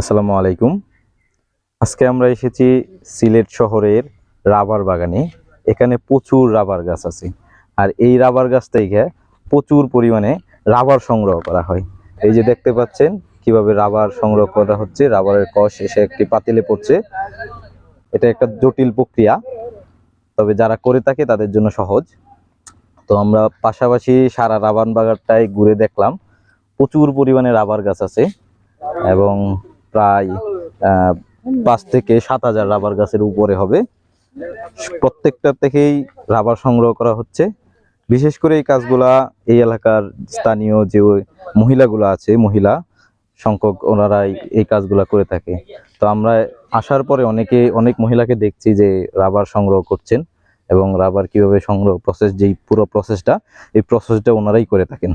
আসসালামু আলাইকুম। আজকে আমরা এসেছি সিলেট শহরের রাবার বাগানে। এখানে প্রচুর রাবার গাছ আছে, আর এই রাবার গাছ থেকে প্রচুর পরিমাণে রাবার সংগ্রহ করা হয়। এই যে দেখতে পাচ্ছেন কিভাবে রাবার সংগ্রহ করা হচ্ছে। রাবারের কষ এসে একটি পাতিলে পড়ছে। এটা একটা জটিল প্রক্রিয়া, তবে যারা করে থাকে তাদের জন্য সহজ। তো আমরা পাশাপাশি সারা রাবার বাগানটাই ঘুরে দেখলাম। প্রচুর পরিমাণে রাবার গাছ আছে এবং প্রায় 5 থেকে 7 হাজার রাবার গাছের উপরে হবে। প্রত্যেকটা থেকেই রাবার সংগ্রহ করা হচ্ছে। বিশেষ করে এই কাজগুলা এই এলাকার স্থানীয় যে মহিলাগুলো আছে, মহিলা সংখ্যক, ওনারাই এই কাজগুলা করে থাকে। তো আমরা আসার পরে অনেক মহিলাকে দেখছি যে রাবার সংগ্রহ করছেন, এবং রাবার কিভাবে সংগ্রহ প্রসেস, যেই পুরো প্রসেসটা, এই প্রসেসটা ওনারাই করে থাকেন।